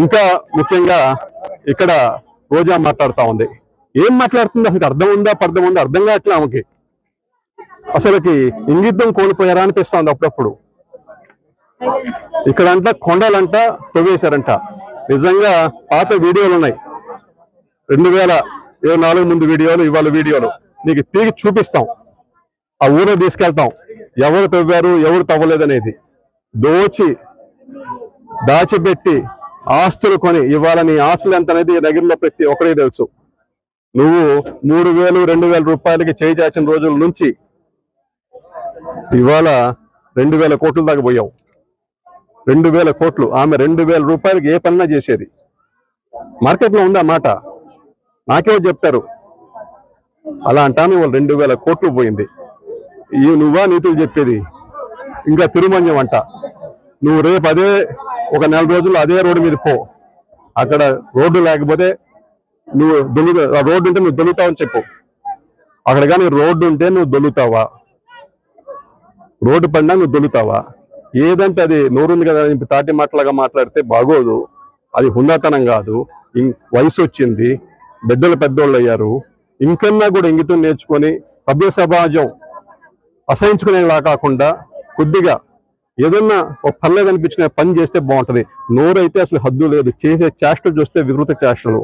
ఇంకా ముఖ్యంగా ఇక్కడ రోజా మాట్లాడుతూ ఉంది. ఏం మాట్లాడుతుంది అసలు అర్థం ఉందా పర్థం ఉందా అర్థం కావట్లే ఆమెకి. అసలుకి ఇంగిద్దం కోల్పోయారా అనిపిస్తుంది అప్పుడప్పుడు. ఇక్కడంట కొండలంట తవ్వేశారంట. నిజంగా పాత వీడియోలు ఉన్నాయి, 2024 ముందు వీడియోలు, ఇవాళ వీడియోలు నీకు తిరిగి చూపిస్తాం. ఆ ఊరు తీసుకెళ్తాం, ఎవరు తవ్వారు ఎవరు తవ్వలేదనేది. దాచిపెట్టి ఆస్తులు కొని ఇవాళ నీ ఆస్తులు ఎంత అనేది దగ్గరలో ప్రతి ఒక్కరికి తెలుసు. నువ్వు 3000 2000 రూపాయలకి చేయి చాచిన రోజుల నుంచి ఇవాళ 2000 కోట్ల దాకా పోయావు. 2000 కోట్లు. ఆమె 2000 రూపాయలకి ఏ పనినా చేసేది. మార్కెట్లో ఉందా మాట? నాకేమో చెప్తారు. అలా అంటాను ఇవాళ 2000 కోట్లు పోయింది. నువ్వా నీతులు చెప్పేది? ఇంకా తిరుమన్యం అంట. నువ్వు రేపు అదే ఒక 4 రోజుల్లో అదే రోడ్డు మీద పో. అక్కడ రోడ్డు లేకపోతే నువ్వు రోడ్డు ఉంటే నువ్వు దొల్లుతావని చెప్పు. అక్కడ కానీ రోడ్డు ఉంటే నువ్వు దొల్లుతావా? రోడ్డు పడినా నువ్వు దొల్లుతావా? ఏదంటే అది నోరుంది కదా తాటి మాటలాగా మాట్లాడితే బాగోదు. అది హుందాతనం కాదు. వయసు వచ్చింది, బిడ్డలు పెద్దోళ్ళు అయ్యారు. ఇంకన్నా కూడా ఇంగితం నేర్చుకొని సభ్య సమాజం అసహించుకునేలా కాకుండా కొద్దిగా ఏదన్నా ఒక పర్లేదు అనిపించుకునే పని చేస్తే బాగుంటది. నోరైతే అసలు హద్దు లేదు. చేసే చేష్టలు చూస్తే వికృత చేష్టలు.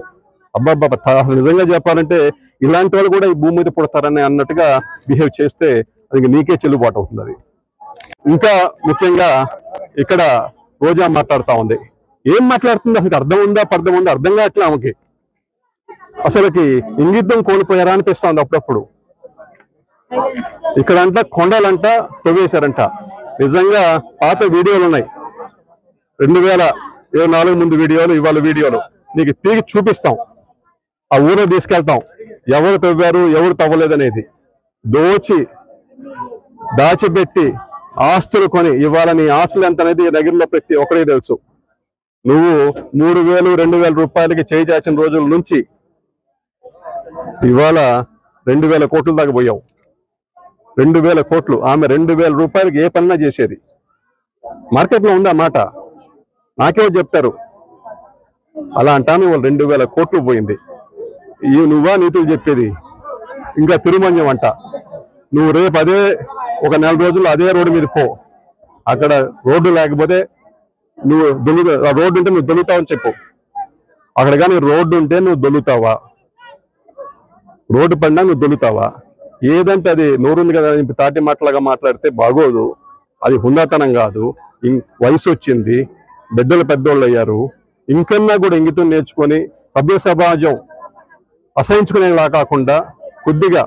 అబ్బాబ్బా, నిజంగా చెప్పాలంటే ఇలాంటి వాళ్ళు కూడా ఈ భూమి మీద పుడతారని అన్నట్టుగా బిహేవ్ చేస్తే అది నీకే చెల్లుబాటు అవుతుంది. అది ఇంకా ముఖ్యంగా ఇక్కడ రోజా మాట్లాడుతూ ఉంది. ఏం మాట్లాడుతుంది అసలు అర్థం ఉందా పర్థం ఉందా అర్థం కావట్లే ఆమెకి. అసలుకి ఇంగిద్దం కోల్పోయారా అనిపిస్తుంది అప్పుడప్పుడు. ఇక్కడంట కొండలంట తవ్వేశారంట. నిజంగా పాత వీడియోలు ఉన్నాయి, 2024 ముందు వీడియోలు, ఇవాళ వీడియోలు నీకు తిరిగి చూపిస్తాం. ఆ ఊరు తీసుకెళ్తాం, ఎవరు తవ్వారు ఎవరు తవ్వలేదనేది. దాచిపెట్టి ఆస్తులు కొని ఇవాళ నీ ఆస్తులు ఎంత అనేది దగ్గరలో ప్రతి ఒక్కరికి తెలుసు. నువ్వు 3000 2000 రూపాయలకి చేయి చాచిన రోజుల నుంచి ఇవాళ 2000 కోట్ల దాకా పోయావు. 2000 కోట్లు. ఆమె 2000 రూపాయలకి ఏ పనినా చేసేది. మార్కెట్లో ఉందా మాట? నాకేమో చెప్తారు. అలా అంటాను ఇవాళ 2000 కోట్లు పోయింది. నువ్వా నీతులు చెప్పేది? ఇంకా తిరుమన్యం అంట. నువ్వు రేపు అదే ఒక 4 రోజుల్లో అదే రోడ్డు మీద పో. అక్కడ రోడ్డు లేకపోతే నువ్వు రోడ్డు ఉంటే నువ్వు దొల్లుతావని చెప్పు. అక్కడ కానీ రోడ్డు ఉంటే నువ్వు దొల్లుతావా? రోడ్డు పడినా నువ్వు దొల్లుతావా? ఏదంటే అది నోరుంది కదా తాటి మాటలాగా మాట్లాడితే బాగోదు. అది హుందాతనం కాదు. వయసు వచ్చింది, బిడ్డలు పెద్దోళ్ళు అయ్యారు. ఇంకన్నా కూడా ఇంగితం నేర్చుకొని సభ్య సమాజం అసహించుకునేలా కాకుండా కొద్దిగా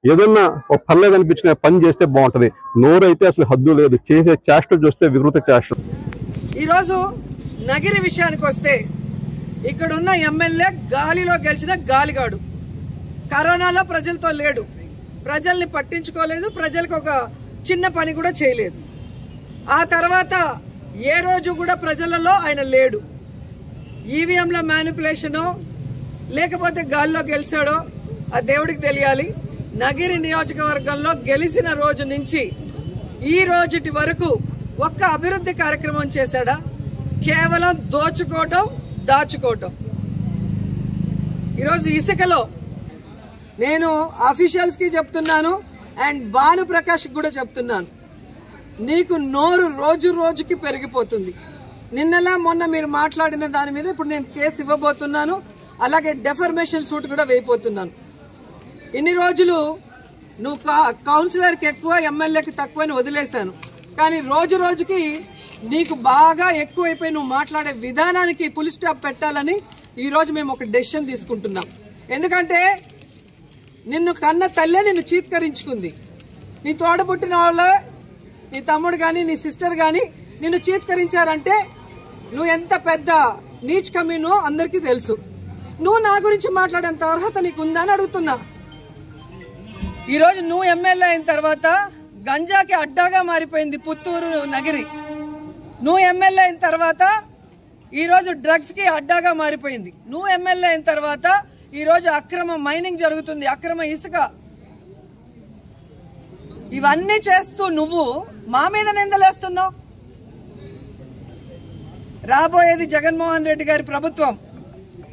ఏదన్నా ఒక పర్లేదు అనిపించుకునే పని చేస్తే బాగుంటది. నోరైతే అసలు హద్దు లేదు. చేసే చేష్టలు చూస్తే వికృత చేష్టలు. ఈరోజు నగిరి విషయానికి వస్తే ఇక్కడున్న ఎమ్మెల్యే గాలిలో గెలిచిన గాలిగాడు. కరోనాలో ప్రజలతో లేడు, ప్రజల్ని పట్టించుకోలేదు, ప్రజలకు ఒక చిన్న పని కూడా చేయలేదు. ఆ తర్వాత ఏ రోజు కూడా ప్రజలలో ఆయన లేడు. ఈవీఎంల మ్యానిపులేషనో లేకపోతే గాలిలో గెలిచాడో ఆ దేవుడికి తెలియాలి. నగిరి నియోజకవర్గంలో గెలిచిన రోజు నుంచి ఈ రోజుటి వరకు ఒక్క అభివృద్ధి కార్యక్రమం చేశాడా? కేవలం దోచుకోవటం, దాచుకోవటం. ఈరోజు ఇసుకలో నేను అఫీషియల్స్ కి చెప్తున్నాను అండ్ భాను ప్రకాష్ కూడా చెప్తున్నాను, నీకు నోరు రోజు రోజుకి పెరిగిపోతుంది. నిన్నలా మొన్న మీరు మాట్లాడిన దాని మీద ఇప్పుడు నేను కేసు ఇవ్వబోతున్నాను. అలాగే డెఫర్మేషన్ సూట్ కూడా వేయబోతున్నాను. ఇన్ని రోజులు నువ్వు కౌన్సిలర్కి ఎక్కువ ఎమ్మెల్యేకి తక్కువ అని వదిలేశాను. కానీ రోజు రోజుకి నీకు బాగా ఎక్కువైపోయి నువ్వు మాట్లాడే విధానానికి ఫుల్ స్టాప్ పెట్టాలని ఈరోజు మేము ఒక డెసిషన్ తీసుకుంటున్నాం. ఎందుకంటే నిన్ను కన్న తల్లే నిన్ను చీత్కరించుకుంది. నీ తోడబుట్టిన వాళ్ళే, నీ తమ్ముడు గాని నీ సిస్టర్ గాని నిన్ను చీత్కరించారంటే నువ్వు ఎంత పెద్ద నీచ్ కమీనో అందరికీ తెలుసు. నువ్వు నా గురించి మాట్లాడేంత అర్హత నీకుందా అని అడుగుతున్నా. ఈరోజు నువ్వు ఎమ్మెల్యే అయిన తర్వాత గంజాకి అడ్డాగా మారిపోయింది పుత్తూరు నగిరి. నువ్వు ఎమ్మెల్యే అయిన తర్వాత ఈరోజు డ్రగ్స్ కి అడ్డాగా మారిపోయింది. నువ్వు ఎమ్మెల్యే అయిన తర్వాత ఈరోజు అక్రమ మైనింగ్ జరుగుతుంది, అక్రమ ఇసుక. ఇవన్నీ చేస్తూ నువ్వు మా మీద నిందలేస్తున్నావు. రాబోయేది జగన్మోహన్ రెడ్డి గారి ప్రభుత్వం.